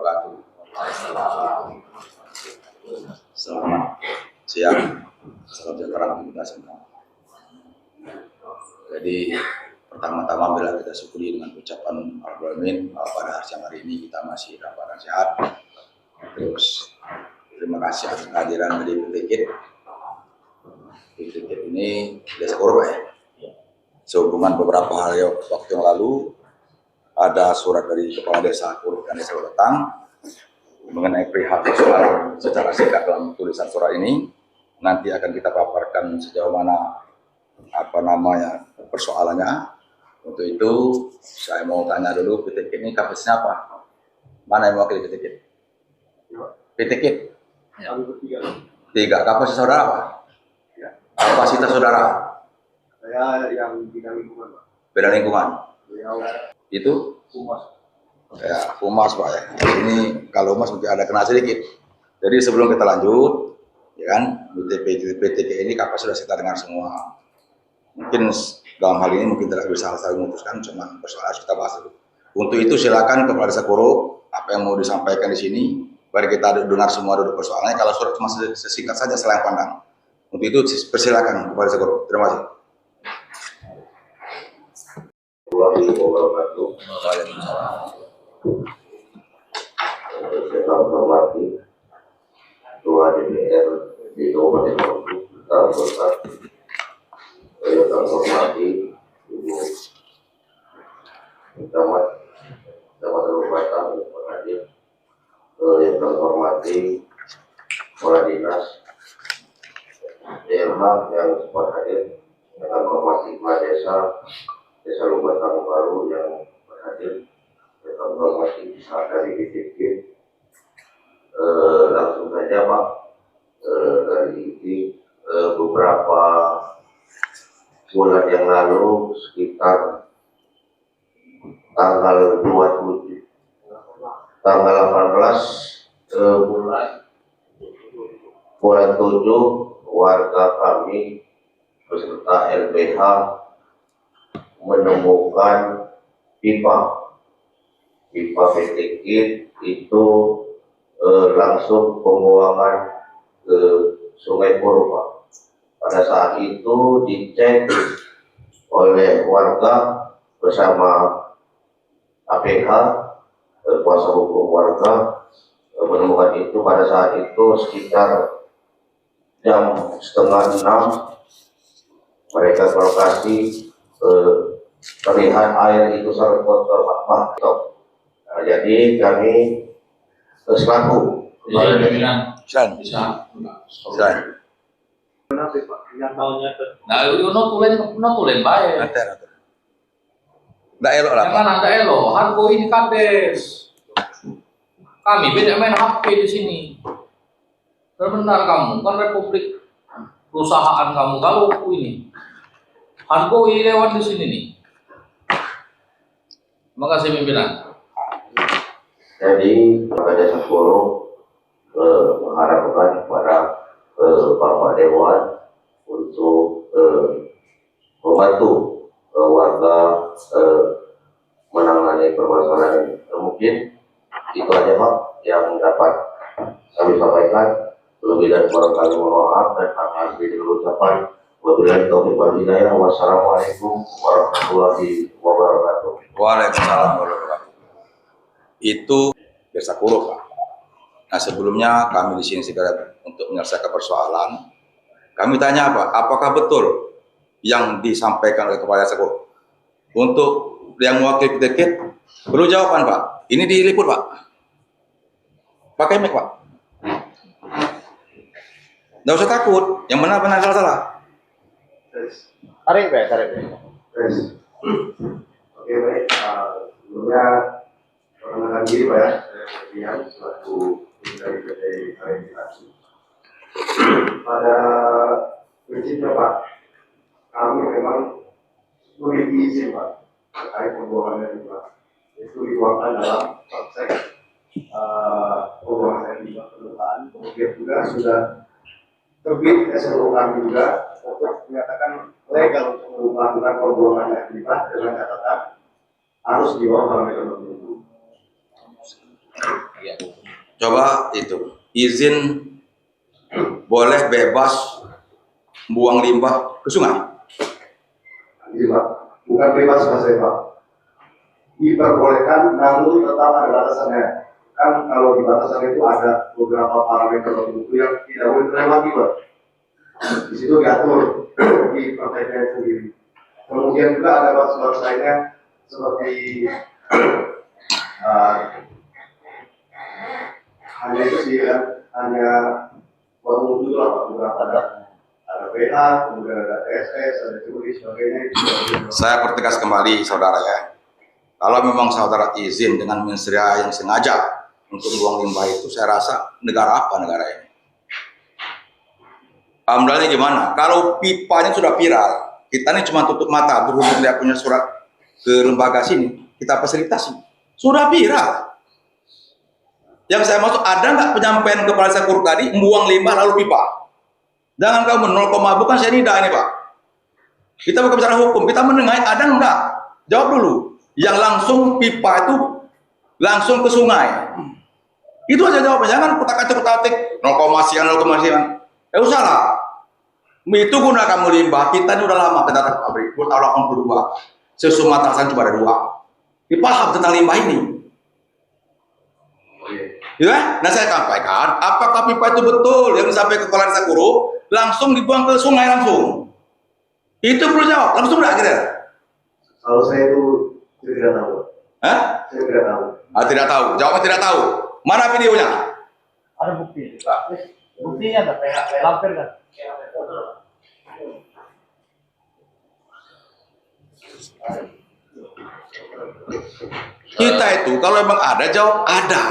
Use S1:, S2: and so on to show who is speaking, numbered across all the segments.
S1: wabarakatuh. Selamat siang, salam sejahtera untuk kita semua. Jadi pertama-tama bila kita syukuri dengan ucapan Alhamdulillah pada siang hari ini kita masih dalam keadaan sehat. Terus terima kasih atas kehadiran dari PTK. PTK ini Desa Kuro ya. Sehubungan beberapa hari waktu yang lalu ada surat dari Kepala Desa Kuro dan Desa Weletang mengenai perihal persoalan secara singkat dalam tulisan surat ini. Nanti akan kita paparkan sejauh mana persoalannya. Untuk itu saya mau tanya dulu, PTK ini kapasitasnya apa? Mana yang mewakili PTK? PTK? Ya. Tiga. Kapasitas saudara apa? Ya. Kapasitas saudara?
S2: Saya yang bidang lingkungan, Pak.
S1: Bidang lingkungan?
S2: Ya.
S1: Itu?
S2: Humas.
S1: Ya, humas Pak ya. Ini kalau humas mungkin ada kena sedikit. Jadi sebelum kita lanjut, ya kan, PTK ini kapasitas kita dengar semua. Mungkin dalam hal ini mungkin tidak bisa saling memutuskan, cuma persoalan kita bahas dulu. Untuk itu silakan Kepala Desa Kuro, apa yang mau disampaikan di sini, mari kita dengar semua dulu persoalannya. Kalau surat cuma sesingkat saja selain pandang. Untuk itu persilakan Kepala Desa Kuro. Terima kasih.
S3: Waalaikumsalam. Saya hormati Ketua DPR di Kabupaten Maluku Utara. Saya hormati Ibu Camat Kabupaten Hadir. Yang kami hormati Kepala Dinas DMH yang sempat hadir. Yang kami hormati Kepala Desa Lubatang Baru yang hadir. Yang kami hormati pihak dari PTK. Langsung saja Pak, dari ini beberapa bulan yang lalu sekitar tanggal 27, tanggal 18 bulan 7 warga kami beserta LBH menemukan pipa PTK itu langsung pembuangan ke Sungai Purba. Pada saat itu dicek oleh warga bersama APH, kuasa hukum warga, menemukan itu pada saat itu sekitar jam 5:30 mereka ke lokasi, terlihat air itu sangat kotor Pak. Nah, jadi kami selaku
S4: Nah, itu tulen bae.
S1: Nggak elok lah.
S4: Jangan ada elok. Hargo ini kades. Kami beda main HP di sini. Benar kamu kan Republik perusahaan kamu kalau ini. Hargo ini lewat di sini nih. Terima kasih pimpinan.
S3: Jadi Kepala Desa Kuro mengharapkan kepada Bapak Dewan untuk membantu warga menangani permasalahan ini. Mungkin itu aja Pak yang dapat kami sampaikan. Lebih dan kurang kami mohon maaf dan akhiri dulu ucapan wabillahi taufiq wal hidayah. Wassalamualaikum warahmatullahi wabarakatuh.
S1: Waalaikumsalam warahmatullahi wabarakatuh. Itu Desa Kuro Pak. Nah sebelumnya kami di sini segera untuk menyelesaikan persoalan. Kami tanya apa? Apakah betul yang disampaikan oleh Kepala Desa Kuro? Untuk yang mewakili PTK, perlu jawaban Pak. Ini diliput Pak. Pakai mic Pak. Nggak usah takut. Yang benar-benar salah.
S2: Tarik.
S3: Oke baik. Sebelumnya perkenalkan diri Pak ya. Saya Ferdian selaku dari PT Klarifikasi. Pada prinsipnya Pak, kami memang memiliki izin Pak terkait pembuangan dari Pak. Itu dituangkan dalam praktek pembuangan dari Pak permukaan. Kemudian juga sudah terbit SLU kami juga untuk menyatakan legal untuk melakukan pembuangan dari Pak dengan catatan harus di bawah parameter tertentu.
S4: pihak hukum.
S1: Coba itu izin boleh bebas buang limbah ke sungai.
S2: Jadi Pak, bukan bebas saja Pak. Diperbolehkan, namun tetap ada batasannya. Kan kalau di batasan itu ada beberapa parameter tertentu yang tidak boleh terlewati Pak. Di situ diatur di perpres sendiri. Kemudian juga ada batas-batas lainnya seperti hanya itu sih kan, hanya buat mutu lah Pak, beberapa ada PH, kemudian ada TSS, ada CUI, sebagainya itu.
S1: Saya pertegas kembali saudara ya, kalau memang saudara izin dengan mensrea yang sengaja untuk buang limbah itu, saya rasa negara apa negara ini? Amdalnya gimana? Kalau pipanya sudah viral, kita ini cuma tutup mata berhubung dia punya surat ke lembaga sini, kita fasilitasi. Sudah viral. Yang saya maksud, ada nggak penyampaian kepala Sekur tadi membuang limbah lalu pipa? Jangan kamu 0, bukan cyanida ini Pak. Kita bukan bicara hukum, kita mendengar ada nggak? Jawab dulu. Yang langsung pipa itu langsung ke sungai. Itu aja jawabnya. Jangan kutak-atik 0, sekian. Usah lah. Itu guna kamu limbah. Kita ini udah lama pendatang pabrik. Tahun 82. Sumatera Selatan cuma ada 2. Paham tentang limbah ini. Ya, nah saya sampaikan, apakah pipa itu betul yang sampai ke kepala desa Kuro langsung dibuang ke sungai langsung? Itu perlu jawab, langsung enggak kira?
S2: Kalau saya itu tidak tahu.
S1: Hah?
S2: Saya tidak tahu.
S1: Tidak tahu, jawabnya tidak tahu. Mana videonya?
S5: Ada bukti. Buktinya ada, kayak lampir kan?
S1: Kita itu kalau memang ada, jawab ada.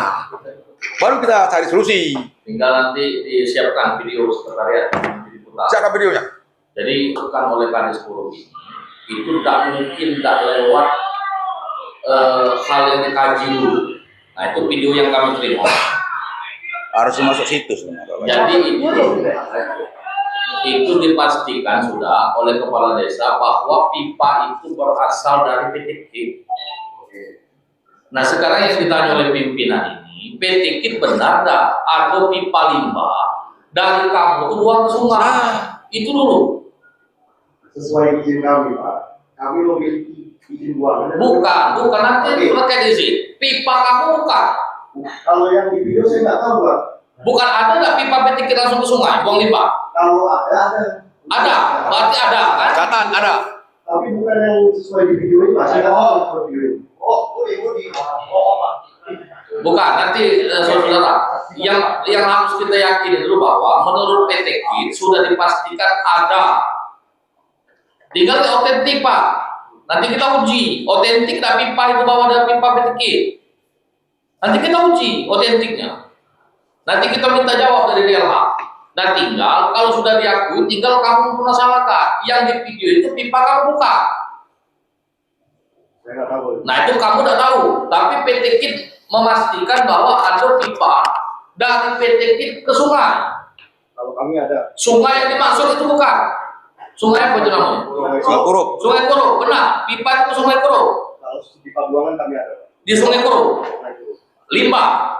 S1: Baru kita cari solusi.
S4: Tinggal nanti disiapkan video sekretariat diputar.
S1: Siapa videonya?
S4: Jadi bukan oleh Kadis Puro ini, itu tidak mungkin tidak lewat hal yang dikaji dulu. Nah itu video yang kami terima.
S1: Harus masuk situs.
S4: Jadi itu dipastikan sudah oleh kepala desa bahwa pipa itu berasal dari PT KIT. Nah sekarang yang ditanya oleh pimpinan ini, PT KIT benar nggak ada pipa limbah dari kamu itu buang ke sungai? Itu dulu.
S2: Sesuai izin kami Pak. Kami memiliki izin buangan.
S4: Bukan nanti terkait izin. Pipa kamu bukan.
S2: Kalau yang di video saya nggak tahu Pak.
S4: Bukan ada nggak pipa PT KIT langsung ke sungai buang limbah?
S2: Kalau ada.
S4: Ada, berarti ada kan?
S1: Catat ada.
S2: Tapi bukan yang sesuai di video ini Pak. Saya nggak tahu sesuai video ini.
S4: Bukan, nanti saudara, yang harus kita yakini dulu bahwa menurut PT KIT sudah dipastikan ada. Tinggal otentik Pak. Nanti kita uji otentik dan pipa itu bawa dari pipa PT KIT. Nanti kita uji otentiknya. Nanti kita minta jawab dari DLH. Dan tinggal kalau sudah diakui, tinggal kamu permasalahkan. Yang di video itu pipa kamu buka.
S2: Saya nggak tahu.
S4: Nah itu kamu tidak tahu. Tapi PT KIT memastikan bahwa ada pipa dari PT KIT ke sungai.
S2: Kalau kami ada.
S4: Sungai yang dimaksud itu bukan. Sungai apa itu namanya?
S1: Sungai Kuro.
S4: Sungai Kuro, benar. Pipa itu ke Sungai Kuro.
S2: Kalau di Pabuangan kami ada.
S4: Di Sungai Kuro. Limbah.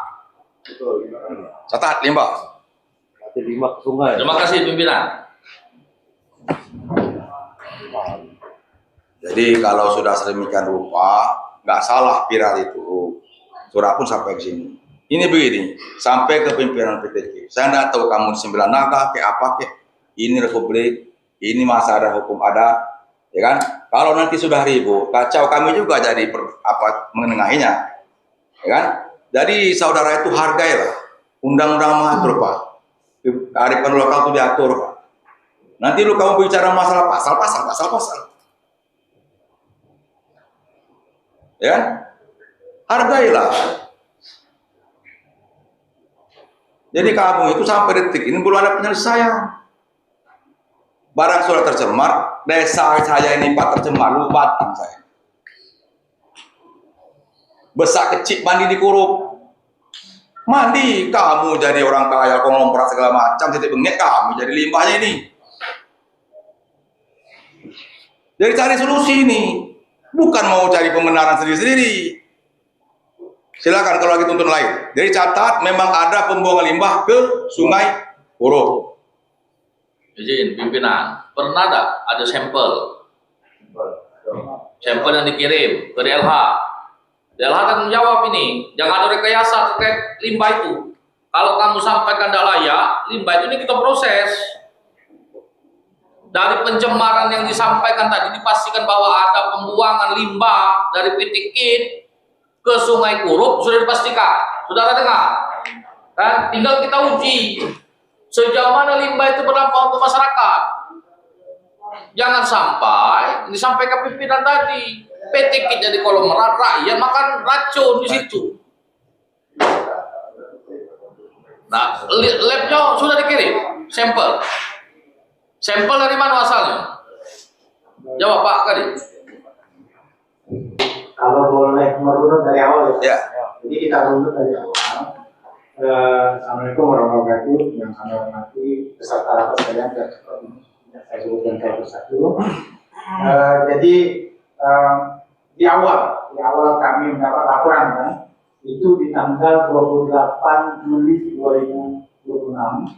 S2: Betul.
S1: Catat limbah.
S5: Nanti 5 ke sungai.
S4: Terima kasih pimpinan.
S1: Jadi kalau sudah sedemikian rupa, nggak salah viral itu. Surat pun sampai ke sini. Ini begini, sampai ke pimpinan PTK. Saya nggak tahu kamu di 9 naga, kayak apa kek. Ini Republik, ini masa ada hukum adat, ya kan? Kalau nanti sudah ribut, kacau kami juga jadi menengahinya, ya kan? Jadi saudara itu hargailah. Undang-undang mengatur Pak. Kearifan lokal itu diatur Pak. Nanti lu kamu bicara masalah pasal. Ya, hargailah. Jadi kamu itu sampai detik ini belum ada penyelesaian. Barang sudah tercemar, desa saya ini Pak tercemar, lu batang saya. Besar kecil mandi di Kurup. Mandi, kamu jadi orang kaya, konglomerat segala macam, titik bengek kamu jadi limbahnya ini. Jadi cari solusi ini. Bukan mau cari pembenaran sendiri-sendiri. Silakan kalau lagi tuntun lain. Jadi catat memang ada pembuangan limbah ke Sungai Purwo.
S4: Izin pimpinan, pernah ada sampel yang dikirim ke DLH. DLH kan menjawab ini, jangan ada rekayasa terkait limbah itu. Kalau kamu sampaikan tidak layak, limbah itu ini kita proses. Dari pencemaran yang disampaikan tadi dipastikan bahwa ada pembuangan limbah dari PT KIT ke Sungai Kurup sudah dipastikan. Saudara dengar? Kan tinggal kita uji sejauh mana limbah itu berdampak untuk masyarakat. Jangan sampai disampaikan pimpinan tadi PT KIT jadi kolom rakyat makan racun di situ. Nah, labnya sudah dikirim sampel. Sampel dari mana asalnya? Jawab Pak Kadin.
S5: Kalau boleh merunut dari awal
S1: Ya.
S5: Jadi kita runut dari awal. Assalamualaikum warahmatullahi wabarakatuh. Yang kami hormati peserta rapat sekalian dan saya sebutkan satu persatu. Jadi di awal kami mendapat laporan kan, itu di tanggal 28 Juli 2026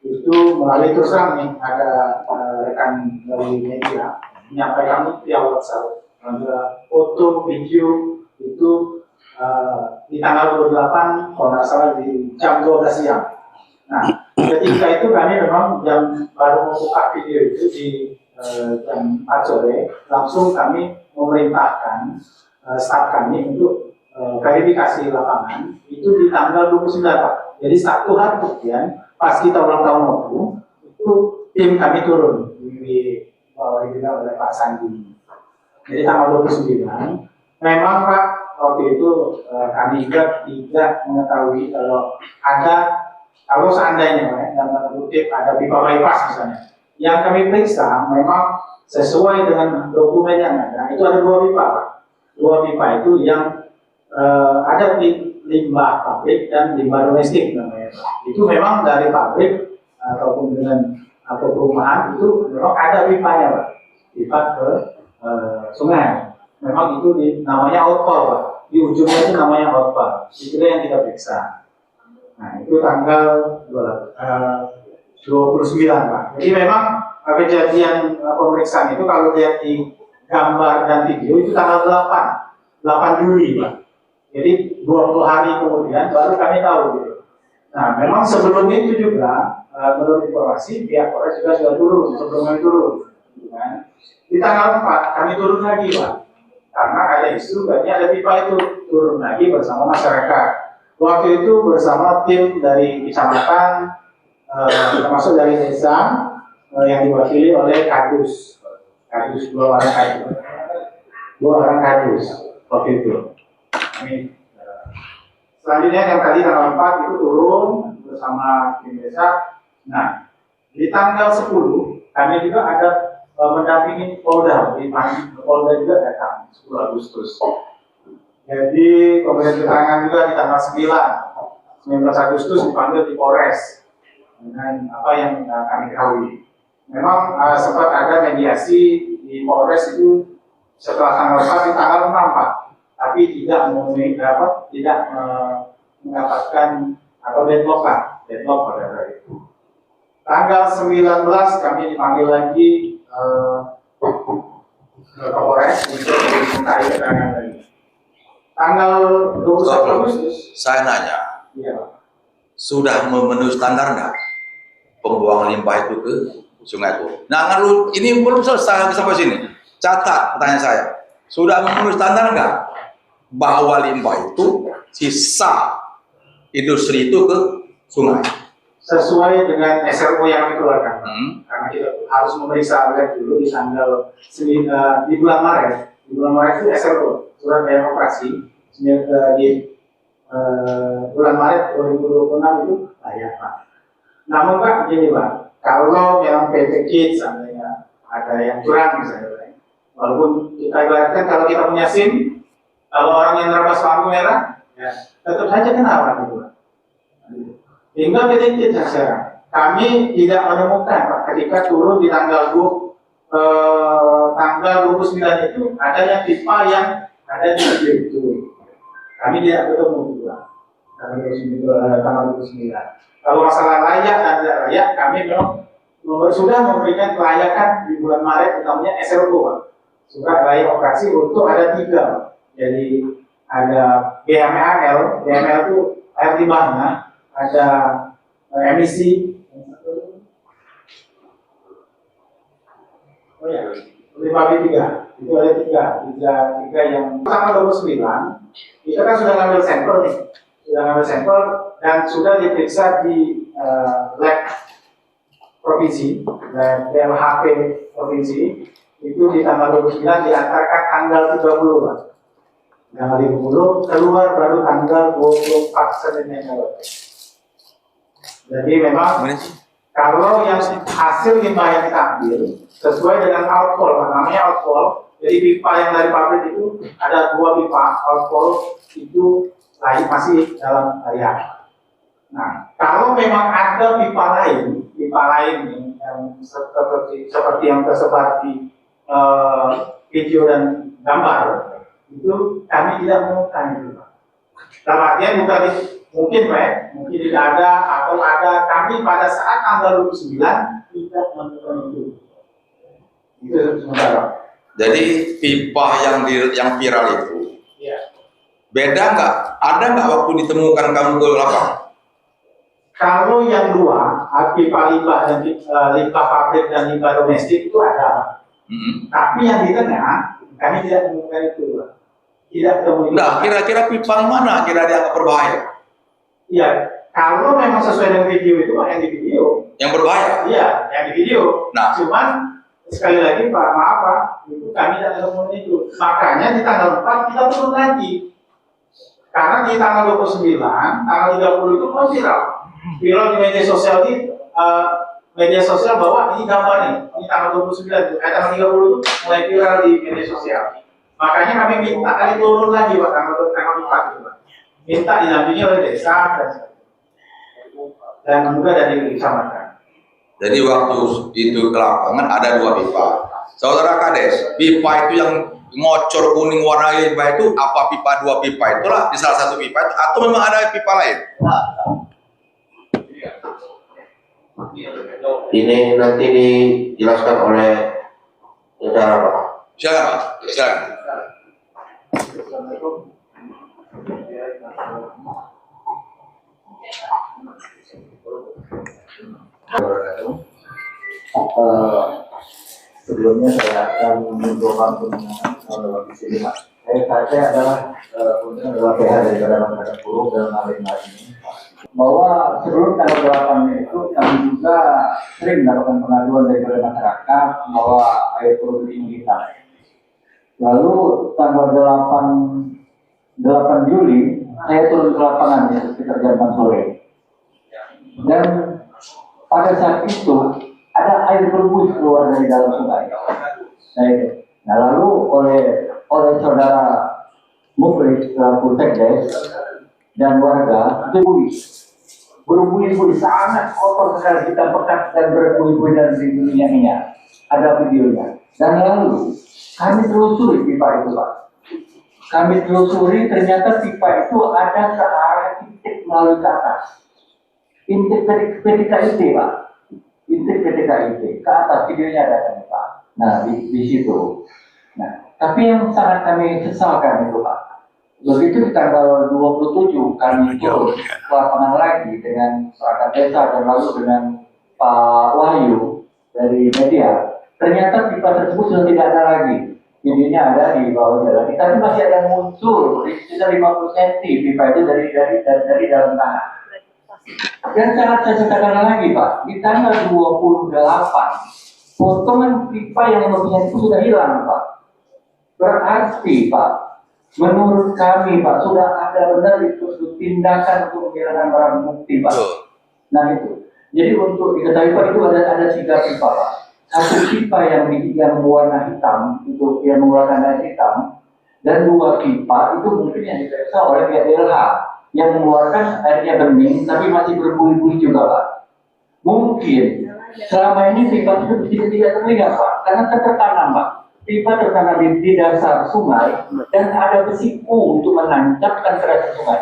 S5: itu melalui terus terang nih ada rekan dari media menyampaikan di awal WhatsApp ada foto video itu di tanggal 28 kalau nggak salah di jam 12 siang. Nah ketika itu kami memang baru membuka video itu di jam 4 sore langsung kami memerintahkan staf kami untuk verifikasi lapangan itu di tanggal 29 Pak. Jadi satu hari kemudian pas kita ulang tahun waktu itu tim kami turun di bawah oleh Pak Sandi. Jadi tanggal 29 memang Pak waktu itu kami juga tidak mengetahui kalau seandainya dalam kutip ada pipa bypass misalnya yang kami periksa memang sesuai dengan dokumen yang ada itu ada 2 pipa Pak. 2 pipa itu yang ada di limbah pabrik dan limbah domestik namanya. Itu memang dari pabrik ataupun dengan perumahan itu memang ada pipanya Pak. Pipa ke sungai. Memang itu namanya outfall Pak. Di ujungnya itu namanya outfall. Itu yang kita periksa. Nah itu tanggal 29 Pak. Jadi memang kejadian pemeriksaan itu kalau lihat di gambar dan video itu tanggal 8 Juli Pak. Jadi 20 hari kemudian baru kami tahu gitu. Nah memang sebelum itu juga menurut informasi pihak Polres juga sudah turun sebelum kami turun. Gitu kan. Di tanggal 4 kami turun lagi Pak. Karena ada isu katanya ada pipa itu turun lagi bersama masyarakat. Waktu itu bersama tim dari kecamatan termasuk dari desa yang diwakili oleh Kadus 2 orang Kadus waktu itu. Selanjutnya yang tadi tanggal 4 itu turun bersama tim desa. Nah, di tanggal 10 kami juga ada mendampingi Polda, di Polda juga datang 10 Agustus. Jadi pemberian keterangan juga di tanggal 19 Agustus dipanggil di Polres dengan apa yang kami ketahui. Memang sempat ada mediasi di Polres itu setelah tanggal 4 di tanggal 6 Pak. Tapi tidak memenuhi tidak mendapatkan atau deadlock pada hari itu. Tanggal 19 kami dipanggil lagi ke Polres untuk dimintai keterangan lagi. Tanggal 21 Agustus.
S1: Saya nanya,
S5: Iya Pak.
S1: sudah memenuhi standar nggak pembuangan limbah itu ke Sungai Kurup? Nah, ini belum selesai sampai sini. Catat pertanyaan saya, sudah memenuhi standar nggak bahwa limbah itu sisa industri itu ke sungai?
S5: Sesuai dengan SRO yang dikeluarkan, karena kita harus memeriksa lab dulu di tanggal di bulan Maret. Di bulan Maret itu SRO surat bayar operasi di bulan Maret 2026 itu layak Pak. Namun Pak begini Pak, kalau yang PT KIT seandainya ada yang curang misalnya, walaupun kita ibaratkan kalau kita punya SIM, kalau orang yang terlepas lampu merah, ya, tetap saja kena gitu. Hingga PT KIT sekarang, kami tidak menemukan Pak, ketika turun di tanggal 29 itu ada yang pipa yang ada di video itu. Kami tidak ketemu itu Pak. Tanggal 29. Kalau masalah layak dan tidak layak, kami memang sudah memberikan kelayakan di bulan Maret, namanya SLO Pak. Surat layak operasi untuk ada 3 Pak. Jadi ada BML itu air limbahnya, ada emisi, oh ya, limbah B3 itu ada tiga yang tanggal 29 itu kan sudah ngambil sampel nih, dan sudah diperiksa di lab provinsi, lab LHP provinsi itu di tanggal 29 diantarkan tanggal 30 Pak. Tanggal 30 keluar baru tanggal 24 Senin yang lalu. Jadi memang kalau yang hasil limbah yang kita ambil sesuai dengan outfall, namanya outfall. Jadi pipa yang dari pabrik itu ada 2 pipa outfall itu masih dalam layak. Nah, kalau memang ada pipa lain yang seperti yang tersebar di video dan gambar itu kami tidak menemukan itu. Dalam artian bukan mungkin tidak ada atau ada, kami pada saat tanggal 29 tidak menemukan itu. Itu sementara.
S1: Jadi pipa yang viral itu,
S5: Ya.
S1: beda nggak? Ada nggak waktu ditemukan kamu ke lapang?
S5: Kalau yang 2, pipa limbah dan limbah pabrik dan limbah domestik itu ada. Tapi yang di tengah kami tidak menemukan itu, Pak. Tidak ketemu.
S1: Nah, kira-kira pipa mana kira dianggap berbahaya?
S5: Iya, kalau memang sesuai dengan video itu Pak, yang di video.
S1: Yang berbahaya?
S5: Iya, yang di video.
S1: Nah.
S5: Cuman sekali lagi Pak, maaf Pak, itu kami tidak ketemu itu. Makanya di tanggal 4 kita turun lagi. Karena di tanggal 29, tanggal 30 itu viral. Viral di media sosial bahwa ini gambar nih, ini tanggal 29, tanggal 30 itu mulai viral di media sosial. Makanya kami minta kali turun lagi Pak, tanggal 4 itu Pak. Minta didampingi oleh desa dan juga dari kecamatan.
S1: Jadi waktu itu ke lapangan ada 2 pipa. Saudara Kades, pipa itu yang ngocor kuning warna limbah itu apa pipa? 2 pipa itulah di salah satu pipa itu, atau memang ada pipa lain?
S3: Ini nanti dijelaskan oleh saudara Pak.
S1: Silakan Pak, silakan.
S6: Sebelumnya saya akan menunjukkan penanganan di sini Pak. Saya adalah kemudian adalah PH dari Badan Masyarakat Buruh dalam hal ini, bahwa sebelum tanggal 8 itu kami juga sering mendapatkan pengaduan dari masyarakat bahwa air keruh tinggi kita. Lalu tanggal 8 Juli saya turun ke lapangan ya, sekitar jam 6 sore. Dan pada saat itu ada air berbuih keluar dari dalam sungai. Nah, lalu oleh saudara Muflis selaku Sekdes dan warga itu berbuih-buih sangat kotor sekali, hitam pekat dan berbuih-buih dan minyak-minyak. Ada videonya. Dan lalu kami telusuri pipa itu Pak. Kami telusuri ternyata pipa itu ada ke arah titik melalui ke atas. Intik PTKIT Pak. Intik PTKIT ke atas, videonya ada kan Pak. Nah di situ. Nah tapi yang sangat kami sesalkan itu Pak. Begitu di tanggal 27 kami turun ke lapangan lagi dengan perangkat desa dan lalu dengan Pak Wahyu dari media. Ternyata pipa tersebut sudah tidak ada lagi. Videonya ada di bawah jalan. Tapi masih ada yang muncul di sekitar 50 cm pipa itu dari dalam tanah. Dan sangat saya sesalkan lagi Pak, di tanggal 28 potongan pipa yang lebihnya itu sudah hilang Pak. Berarti Pak, menurut kami Pak, sudah ada benar itu tindakan untuk menghilangkan barang bukti Pak. Nah itu. Jadi untuk diketahui Pak, itu ada 3 pipa Pak. Satu pipa yang warna hitam, itu yang mengeluarkan air hitam, dan 2 pipa itu mungkin yang diperiksa oleh pihak DLH yang mengeluarkan airnya bening tapi masih berbuih-buih juga Pak. Mungkin selama ini pipa itu tidak terlihat Pak, karena tertanam Pak. pipa tertanam di dasar sungai dan ada besi U untuk menancapkan ke dasar sungai.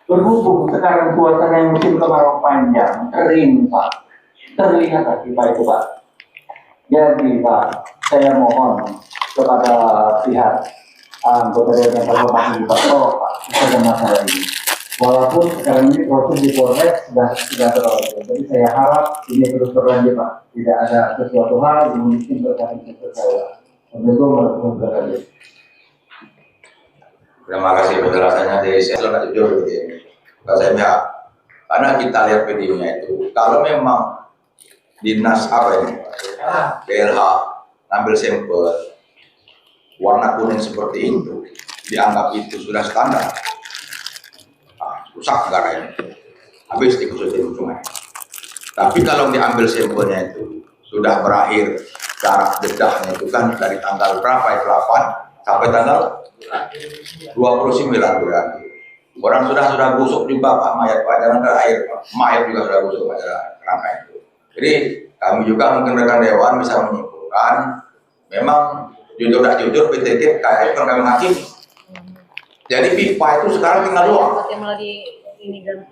S6: Berhubung sekarang suasana musim kemarau panjang, kering Pak, terlihat pipa itu Pak. Jadi Pak, saya mohon kepada pihak anggota DPR yang Pak tolong Pak, kita masalah ini. Walaupun sekarang ini proses di Polres sudah terlalu, jadi saya harap ini terus berlanjut Pak. Tidak ada sesuatu hal yang mungkin terkait dengan saya. Untuk melakukan.
S1: Terima kasih penjelasannya dari saya sangat jujur gitu ya. Kalau saya pihak, karena kita lihat videonya itu, kalau memang dinas apa ini, PLH ambil sampel warna kuning seperti itu, dianggap itu sudah standar, rusak negara ini, habis dikhususin sungai. Tapi kalau diambil sampelnya itu sudah berakhir jarak dedahnya itu kan dari tanggal berapa ya, 8 sampai tanggal 29 berarti. Orang sudah busuk juga Pak mayat Pak, jangan terakhir mayat juga sudah busuk Pak kerangka itu. Jadi kami juga mungkin rekan dewan bisa menyimpulkan memang jujur tak jujur PTK kayak itu kami hakim. Jadi pipa itu sekarang tinggal dua.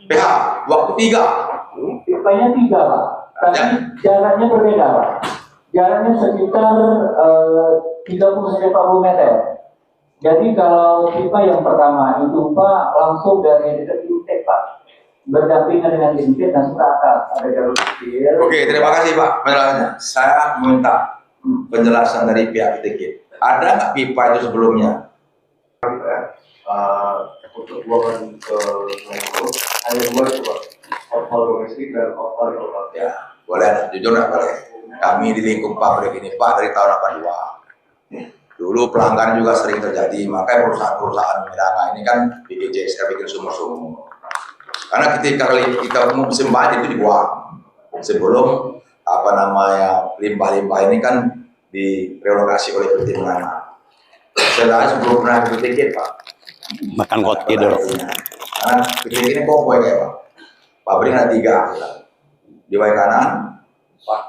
S1: PH waktu 3.
S6: Pipanya 3 Pak, tapi jaraknya berbeda Pak. Jaraknya sekitar 30-40 meter. Jadi kalau pipa yang pertama itu Pak langsung dari dekat Intek Pak, berdampingan dengan Intek dan ke atas ada jalur kecil.
S1: Oke, terima kasih Pak penjelasannya. Saya minta penjelasan dari pihak ITK. Ada nggak pipa itu sebelumnya?
S2: Untuk buangan ke sungai itu hanya 2 itu Pak, outfall domestik dan outfall lokal.
S1: Ya, boleh, jujur nggak boleh. Kami di lingkup pabrik ini Pak dari tahun 82. Dulu pelanggaran juga sering terjadi, makanya perusahaan-perusahaan menengah ini kan bikin JSR, bikin sumur-sumur. Karena kita musim banjir itu dibuang. Sebelum apa namanya limbah-limbah ini kan direlokasi oleh PT Menana. Setelah sebelum pernah PT Pak.
S7: Makan kot tidur.
S1: Karena PT ini kok kayak Pak. Pabrik ada 3. Di way kanan, Pak.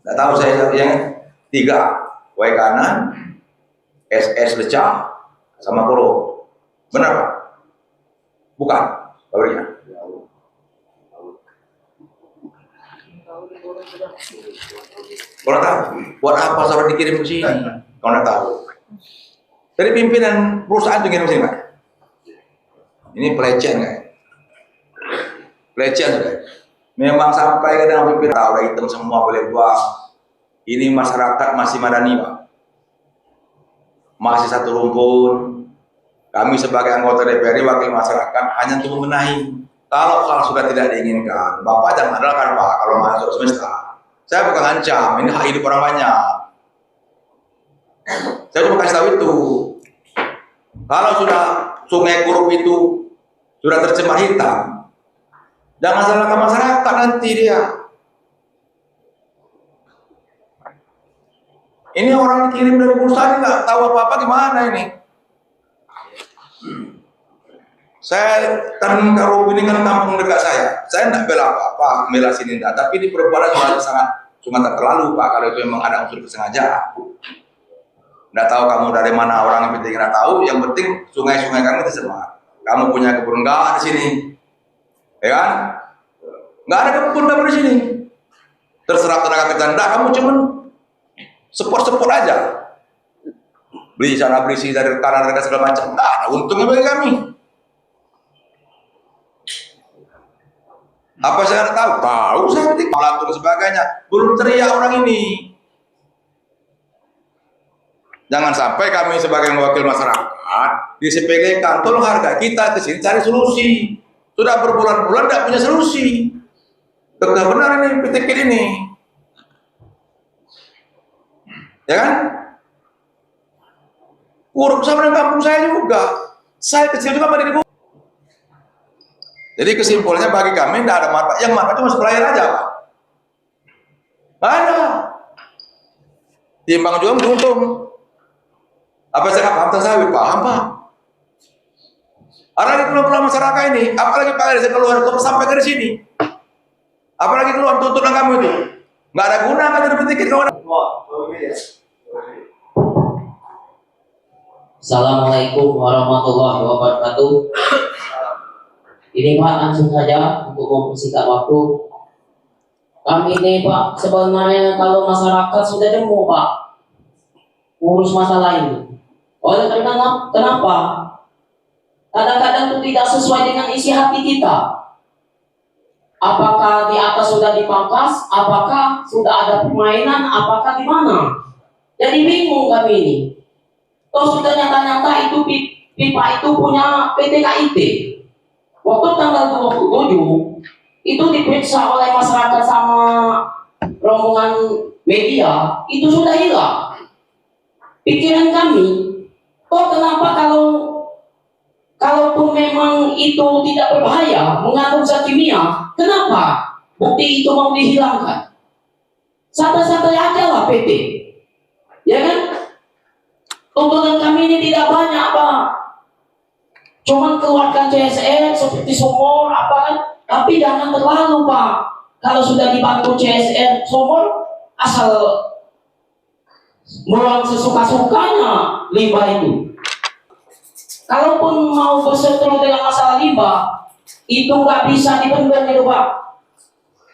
S1: Nggak tahu saya yang 3 way kanan. SS Lecah sama Kolo, benar Pak? Bukan pabriknya. Kalau tahu, buat apa saudara dikirim ke sini? Kalau nggak tahu. Dari pimpinan perusahaan itu ngirim ke sini Pak. Ini pelecehan nggak? Pelecehan sudah. Memang sampai kadang pimpinan tahu udah hitam semua boleh buang. Ini masyarakat masih madani Pak. Masih satu rumpun. Kami sebagai anggota DPR wakil masyarakat hanya untuk membenahi. Kalau sudah tidak diinginkan, Bapak jangan adakan Pak kalau masuk semesta. Saya bukan ngancam, ini hak hidup orang banyak. Saya cuma kasih tahu itu. Kalau sudah sungai Kurup itu sudah tercemar hitam, jangan salahkan masyarakat nanti dia. Ini orang dikirim dari perusahaan nggak tahu apa-apa gimana ini. Saya kan Karup ini kan kampung dekat saya. Saya nggak bela apa-apa, bela sini enggak. Tapi di perbuatan sangat terlalu Pak. Kalau itu memang ada unsur kesengajaan. Nggak tahu kamu dari mana orang yang penting nggak tahu. Yang penting sungai-sungai kami tercemar. Kamu punya kebun nggak di sini, ya kan? Nggak ada kebun di sini. Terserap tenaga kerja enggak. Kamu cuman support aja, beli sana beli sini dari kanan dan segala macam. Nah, untungnya bagi kami. Apa saya nggak tahu? Tahu saya nanti melakukan sebagainya. Belum teriak orang ini. Jangan sampai kami sebagai wakil masyarakat disepelekan. Tolong harga kita ke sini cari solusi. Sudah berbulan-bulan tidak punya solusi. Tegak benar ini PTK ini. Ya kan? Kurup sama dengan kampung saya juga. Saya kecil juga pada ibu. Jadi kesimpulannya bagi kami tidak ada manfaat. Yang manfaat cuma supplier aja Pak. Nggak ada. Timbang juga untung. Apa saya paham tersawit? Paham Pak. Apalagi keluar masyarakat ini, apalagi Pak saya keluar sampai ke sini. Apalagi keluar tuntutan kamu itu. Nggak ada guna kan jadi petikin kawan.
S8: Assalamualaikum warahmatullahi wabarakatuh. Ini Pak, langsung saja untuk mempersingkat waktu. Kami ini Pak, sebenarnya kalau masyarakat sudah jemu Pak, ngurus masalah ini. Oleh karena kenapa? Kadang-kadang itu tidak sesuai dengan isi hati kita. Apakah di atas sudah dipangkas, apakah sudah ada permainan, apakah di mana? Jadi bingung kami ini. Toh sudah nyata-nyata itu pipa itu punya PT KIT. Waktu tanggal 27 itu diperiksa oleh masyarakat sama rombongan media, itu sudah hilang. Pikiran kami, toh kenapa kalaupun memang itu tidak berbahaya, mengandung zat kimia, kenapa bukti itu mau dihilangkan? Santai-santai aja lah PT, ya kan? Tuntutan kami ini tidak banyak Pak, cuman keluarkan CSR seperti sumur apa kan, tapi jangan terlalu Pak. Kalau sudah dibantu CSR sumur, asal meluang sesuka-sukanya limbah itu. Kalaupun mau berseteru dengan masalah limbah, itu nggak bisa dibendung itu Pak.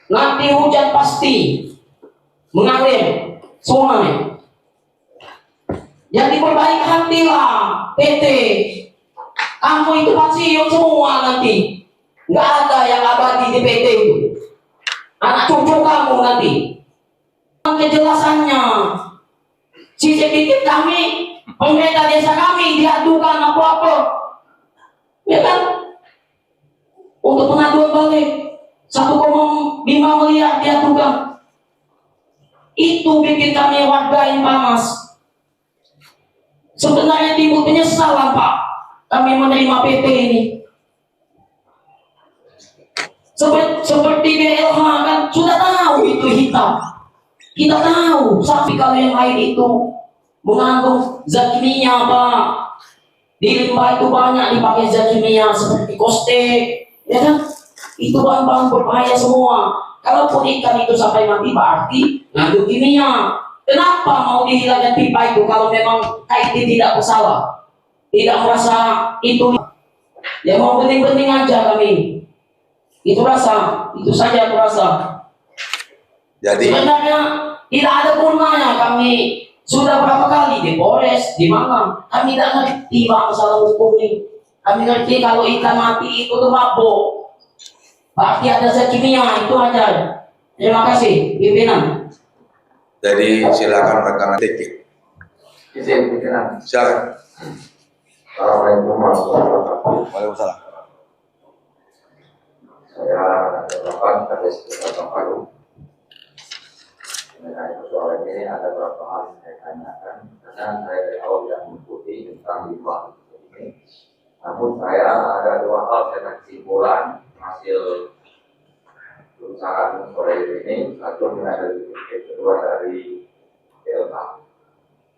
S8: Nanti hujan pasti mengalir sungai. Yang diperbaiki hatilah PT. Kamu itu pensiun semua nanti. Nggak ada yang abadi di PT itu. Anak cucu kamu nanti. Kejelasannya. CCTV kami, pemerintah desa kami diadukan apa-apa. Ya kan? Untuk pengaduan balik 1,5 miliar diadukan. Itu bikin kami warga yang panas. Sebenarnya timbul penyesalan Pak, kami menerima PT ini. Seperti BLH kan sudah tahu itu hitam. Kita tahu, tapi kalau yang lain itu mengandung zat kimia Pak. Di limbah itu banyak dipakai zat kimia seperti kostek, ya kan? Itu bahan-bahan berbahaya semua. Kalaupun ikan itu sampai mati berarti ngandung kimia. Kenapa mau dihilangkan pipa itu kalau memang KIT tidak bersalah, tidak merasa itu? Ya mau bening-bening aja kami. Itu saja aku rasa.
S1: Jadi
S8: sebenarnya tidak ada gunanya kami sudah berapa kali di Polres, di mana kami tidak ngerti Pak masalah hukum ini. Kami ngerti kalau ikan mati itu tuh mabuk, pasti ada zat kimia, itu aja. Terima kasih pimpinan.
S1: jadi silakan rekan tiket.
S3: Izin pimpinan.
S1: Silakan.
S3: Assalamualaikum warahmatullahi wabarakatuh.
S1: Waalaikumsalam.
S3: Saya Bapak Kades Kota Palu. Mengenai persoalan ini ada beberapa hal yang saya tanyakan karena saya dari awal tidak mengikuti tentang limbah ini. Namun saya ada dua hal saya kesimpulan hasil perusahaan sore ini, satu dari kedua dari DLH.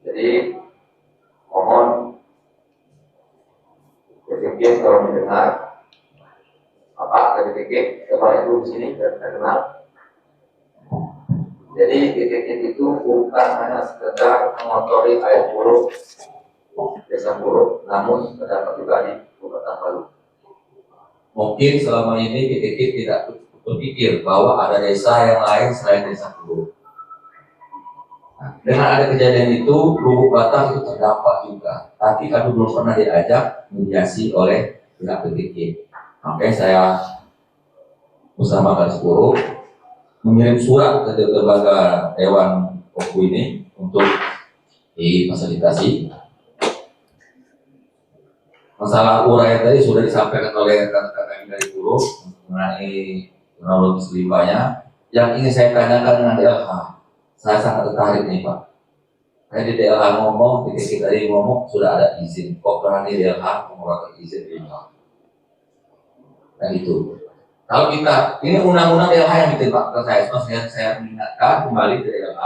S3: Jadi mohon sedikit kalau mendengar apa dari titik kepala itu di sini dan terkenal. Jadi titik itu bukan hanya sekedar mengotori air buruk desa buruk, namun terdapat juga di Kota Palu.
S4: Mungkin selama ini titik tidak berpikir bahwa ada desa yang lain selain desa buruk. Nah, dengan ada kejadian itu, Lubuk Batam itu terdampak juga. Tapi kami belum pernah diajak mediasi oleh pihak PTK. Makanya saya bersama Garis Buruk mengirim surat ke lembaga Dewan Oku ini untuk difasilitasi. Masalah uraian tadi sudah disampaikan oleh rekan-rekan dari Buruk mengenai kronologis limbahnya. Yang ingin saya tanyakan dengan DLH, saya sangat tertarik nih Pak. Saya di DLH ngomong, kita tadi ngomong sudah ada izin. Kok berani DLH mengeluarkan izin limbah? Dan itu. Kalau kita, ini undang-undang DLH yang bikin Pak, saya mengingatkan kembali ke DLH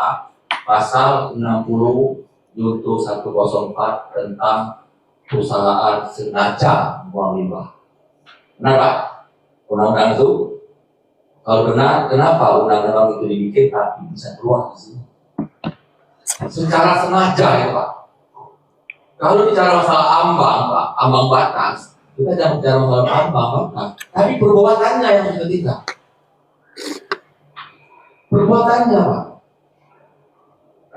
S4: pasal 60 junto 104 tentang perusahaan sengaja membuang limbah. Benar Pak? Undang-undang itu? Kalau benar, kenapa undang-undang itu dibikin tapi bisa keluar di sini? Secara sengaja ya Pak. Kalau bicara masalah ambang, Pak, ambang batas, kita jangan bicara masalah ambang batas. Tapi perbuatannya yang ketiga. Perbuatannya, Pak.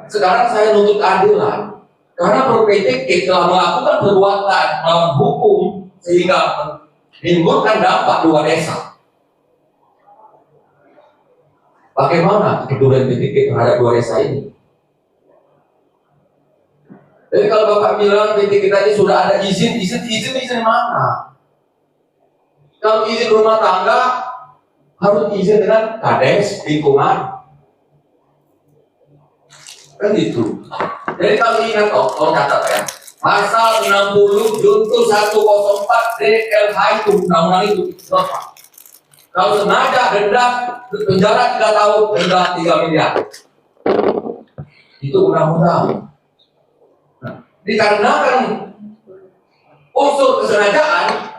S4: Sekarang saya nuntut keadilan. Karena PTK telah melakukan perbuatan melawan hukum sehingga menimbulkan dampak 2 desa. Bagaimana kepedulian PTK terhadap 2 desa ini? Jadi kalau Bapak bilang PTK tadi sudah ada izin mana? Kalau izin rumah tangga harus izin dengan Kades lingkungan. Kan gitu. Jadi kalau ingat tolong catat ya. Pasal 60 Junto 104 DLH itu undang-undang itu. Kalau sengaja denda penjara 3 tahun, denda 3 miliar. Itu undang-undang. Dikarenakan unsur kesengajaan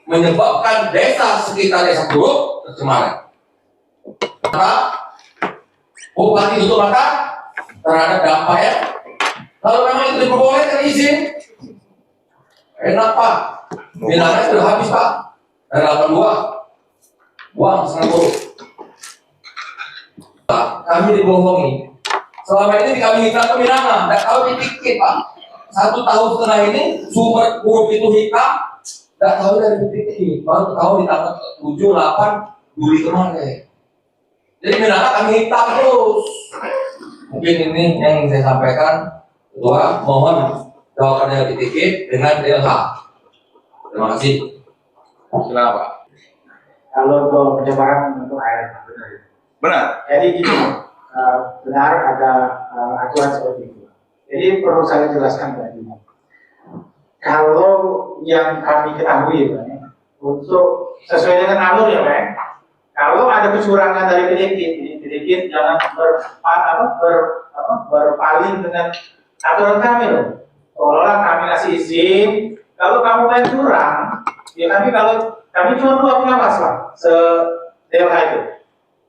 S4: menyebabkan desa sekitar desa Curug tercemar. Maka bupati tutup mata terhadap dampaknya. Kalau memang itu diperbolehkan izin, enak Pak. Bilangnya sudah habis Pak. Dari 82 uang 90. Kami dibohongi. Selama ini kami minta peminangan, tidak tahu dikit Pak. 1 tahun setelah ini sumber huruf itu hitam, tidak tahu dari titik. Baru tahu di tanggal 7-8 Juli kemarin. Jadi minangan kami hitam terus. Mungkin ini yang saya sampaikan. Ketua, mohon jawaban dari PTK dengan DLH. Terima kasih.
S1: Silakan Pak.
S5: Kalau untuk pencemaran untuk air,
S1: Benar.
S5: jadi gini, benar ada aturan seperti itu. Jadi perlu saya jelaskan tadi. Kalau yang kami ketahui, Pak, untuk sesuai dengan alur ya, Pak. Kalau ada kecurangan dari PTK jangan berpaling dengan aturan kami loh. Seolah kami kasih izin, kalau kamu main curang, ya kami cuma 2 pengawas Pak, se-DLH itu.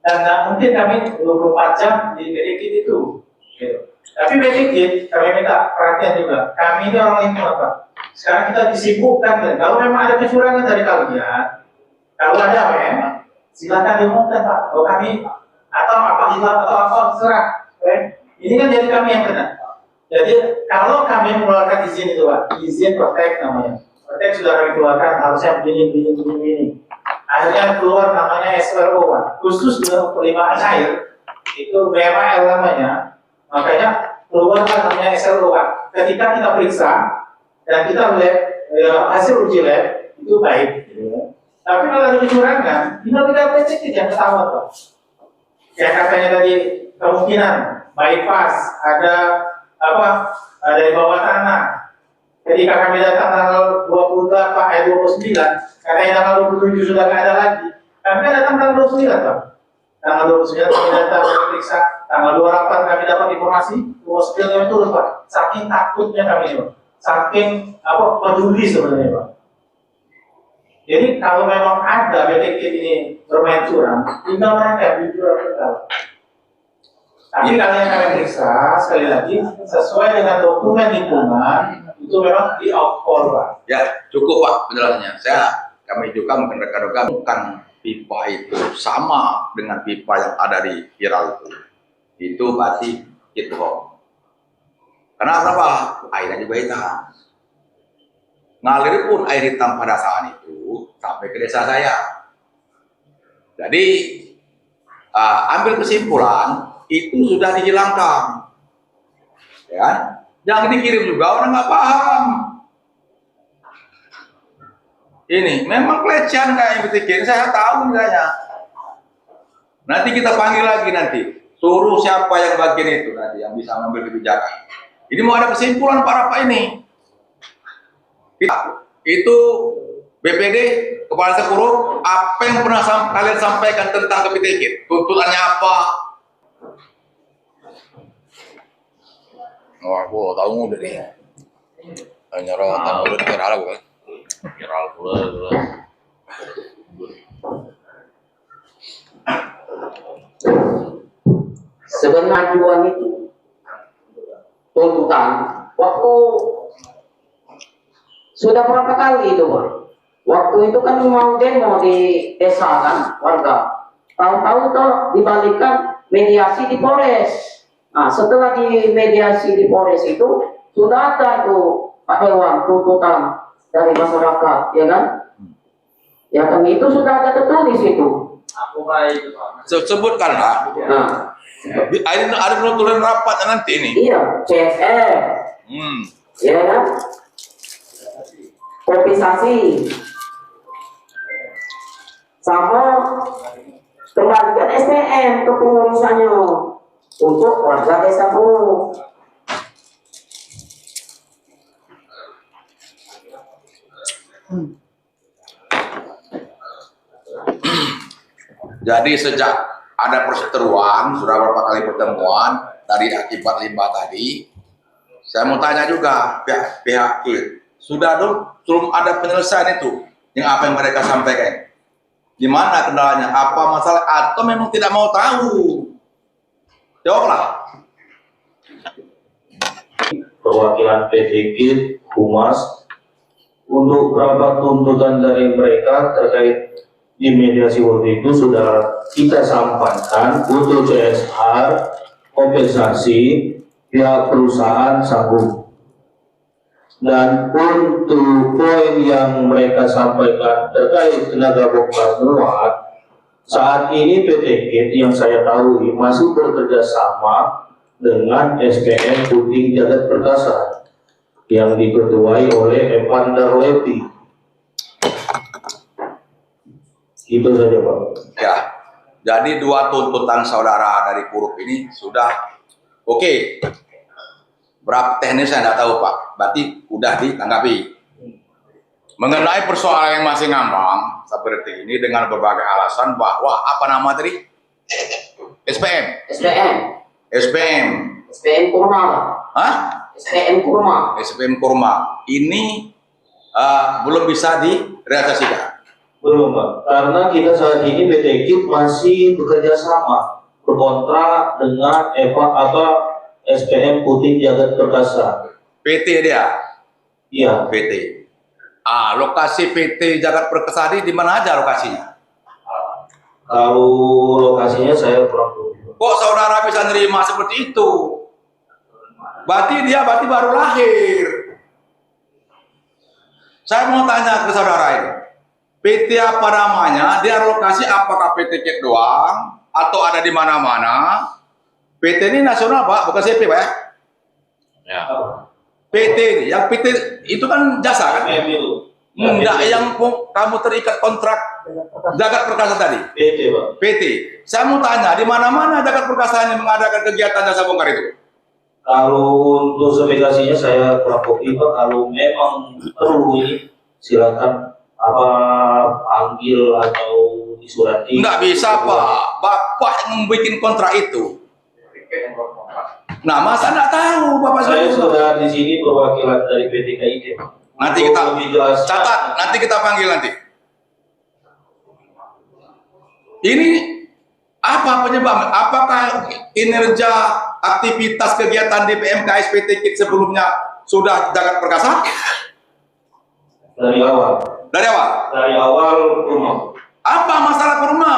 S5: Dan mungkin kami 24 jam di PTK itu. Gitu. Tapi PTK kami minta perhatian juga. Kami ini orang lingkungan Pak. Sekarang kita disibukkan. Kalau memang ada kecurangan dari kalian, kalau ada memang silakan diumumkan Pak. Kalau kami atau apa hilang atau apa serah. Ini kan jadi kami yang kena. Jadi kalau kami mengeluarkan izin itu Pak, izin protek namanya. Protek sudah kami keluarkan harusnya begini. Akhirnya keluar namanya SRO Pak. Khusus dengan penerimaan air itu BMAL namanya. Makanya keluar namanya SRO Pak. Ketika kita periksa dan kita lihat hasil uji lab itu baik. Gitu. Tapi kalau ada kecurangan, tinggal tidak PTK yang ketahuan Pak. Yang katanya tadi kemungkinan bypass ada dari bawah tanah. Ketika kami datang tanggal 29, katanya tanggal 27 sudah tidak ada lagi. Kami datang tanggal 29 Pak. Tanggal 29 kami datang periksa, tanggal 28 kami dapat informasi, 29 kami turun Pak. Saking takutnya kami Pak. Saking peduli sebenarnya Pak. Jadi kalau memang ada PTK ini bermain curang, tinggal mereka jujur atau tapi kalian kami periksa sekali lagi sesuai dengan dokumen lingkungan itu memang di outcall Pak.
S1: Ya cukup Pak penjelasannya. Kami juga mungkin rekan-rekan bukan pipa itu sama dengan pipa yang ada di viral itu. Itu berarti itu. Kenapa Pak? Airnya juga hitam. Ngalir pun air hitam pada saat itu sampai ke desa saya. Jadi ambil kesimpulan itu sudah dihilangkan, ya kan? Jangan dikirim juga orang nggak paham. Ini memang pelecehan kayak PTK, saya tahu misalnya. Nanti kita panggil lagi nanti, suruh siapa yang bagian itu nanti yang bisa mengambil kebijakan. Ini mau ada kesimpulan para Pak ini. Itu BPD Kepala Sekuruk, apa yang pernah kalian sampaikan tentang ke PTK? Tuntutannya apa? Oh, aku tahu udah deh. Nyorotan udah viral bukan?
S4: Viral pula.
S8: Sebenarnya ajuan itu tuntutan waktu Sudah berapa kali itu, Pak? Waktu itu kan mau demo di desa kan, warga. Tahu-tahu tuh dibalikan mediasi di Polres. Nah, setelah di mediasi di Polres itu sudah ada itu Pak Dewan tuntutan dari masyarakat, ya kan? Ya kan itu sudah ada tertulis itu.
S1: Sebutkanlah.
S8: Nah,
S1: Ada penuturan rapat nanti ini.
S8: iya, CSR, ya kan? Kompensasi sama kembalikan SPM ke pengurusannya untuk warga desa Puruk.
S1: Jadi sejak ada perseteruan, sudah berapa kali pertemuan dari akibat limbah tadi, saya mau tanya juga pihak sudah dong, belum ada penyelesaian itu yang apa yang mereka sampaikan. Di mana kendalanya? Apa masalah? Atau memang tidak mau tahu? Jawablah.
S3: Perwakilan PT KIT, Humas, untuk berapa tuntutan dari mereka terkait di mediasi waktu itu sudah kita sampaikan untuk CSR, kompensasi, pihak perusahaan sanggup. Dan untuk poin yang mereka sampaikan terkait tenaga bongkar muat, saat ini PT KIT yang saya tahu masih bekerja sama dengan SPM Puting Jagat Perkasa yang diketuai oleh Evan Darlevi. Itu saja, Pak.
S1: Ya, jadi dua tuntutan saudara dari Puruk ini sudah oke. Berapa teknis saya tidak tahu, Pak. Berarti udah ditanggapi. Mengenai persoalan yang masih ngambang seperti ini dengan berbagai alasan bahwa apa nama tadi? SPM.
S8: SPM Kurma.
S1: Hah?
S8: SPM Kurma.
S1: SPM Kurma. Ini belum bisa direalisasikan.
S3: Belum, Pak. Karena kita saat ini PT KIT masih bekerja sama, berkontrak dengan SPM Puting Jagat Perkasa.
S1: PT dia?
S3: Iya.
S1: PT. Lokasi PT Jagat Perkasa di mana aja lokasinya?
S3: Kalau lokasinya saya kurang tahu.
S1: Kok saudara bisa nerima seperti itu? Berarti baru lahir. Saya mau tanya ke saudara ini. PT apa namanya? Dia lokasi apakah PT KIT doang? Atau ada di mana-mana? PT ini nasional, Pak, bukan CP, Pak ya?
S4: Ya.
S1: PT ini, yang PT itu kan jasa kan? Enggak, yang kamu terikat kontrak Jagat Perkasa tadi.
S3: PT, Pak.
S1: PT. Saya mau tanya, di mana-mana Jagat Perkasa ini mengadakan kegiatan jasa bongkar itu?
S3: Kalau untuk spesifikasinya saya kurang kopi, Pak. Kalau memang perlu ini silakan panggil atau disurati.
S1: Enggak bisa, Pak. Bapak yang membuat kontrak itu. Nah, masa enggak tahu Bapak?
S3: Saya sudah di sini perwakilan dari PT KIT.
S1: Nanti kita catat, nanti kita panggil nanti. Ini apa penyebab? Apakah kinerja aktivitas kegiatan DPMKS PT KIT sebelumnya sudah Jagat Perkasa?
S3: Dari awal.
S1: Dari awal?
S3: Dari awal rumah.
S1: Apa masalah kurma?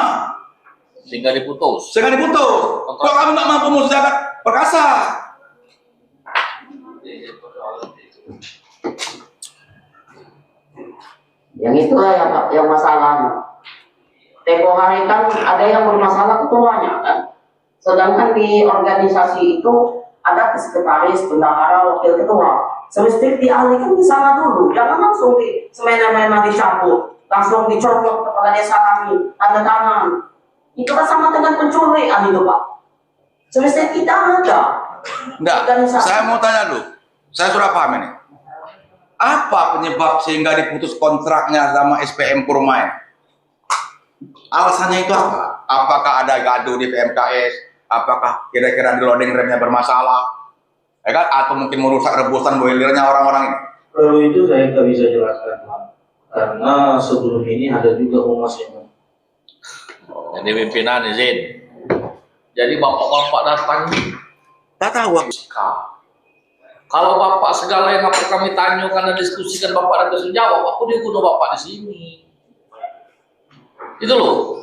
S4: Sehingga diputus.
S1: Sehingga diputus. Kok kamu nggak mampu mengurus Jagat Perkasa?
S8: Yang itulah ya Pak, yang masalahnya. Tempo hari kan ada yang bermasalah ketuanya kan. Sedangkan di organisasi itu ada sekretaris, bendahara, wakil ketua. Semestinya dialihkan ke sana dulu, jangan langsung di semena-mena dicabut, langsung dicopot kepala desa kami, tanda tangan. Itu kan sama dengan pencurian itu Pak. Semestinya kita ada.
S1: Enggak, saya mau tanya dulu. Saya sudah paham ini. Apa penyebab sehingga diputus kontraknya sama SPM Kurma ini? Alasannya itu apa? Apakah ada gaduh di PMKS? Apakah kira-kira di loading remnya bermasalah? Ya kan? Atau mungkin merusak rebusan boilernya orang-orang ini?
S3: Kalau itu saya nggak bisa jelaskan, Pak. Karena sebelum ini ada juga humas yang
S4: Jadi pimpinan izin. Jadi bapak-bapak datang.
S1: Tak tahu aku.
S4: Kalau Bapak segala yang apa kami tanyakan dan diskusikan Bapak dan bisa jawab, aku dia guna Bapak di sini. Itu loh.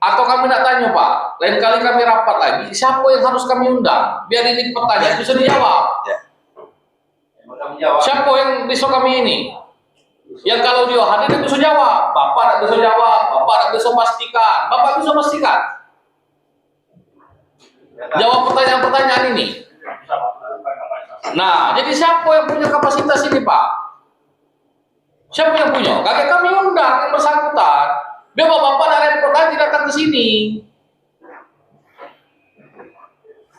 S4: Atau kami nak tanya Pak, lain kali kami rapat lagi, siapa yang harus kami undang? Biar ini pertanyaan bisa dijawab. Siapa yang besok kami ini? Yang kalau dia hadir dia bisa jawab, Bapak tak bisa jawab, Bapak tak bisa pastikan, Bapak bisa pastikan. Jawab pertanyaan-pertanyaan ini. Nah, jadi siapa yang punya kapasitas ini Pak? Siapa yang punya? Kakek kami undang yang bersangkutan. Biar Bapak tak repot lagi datang ke sini.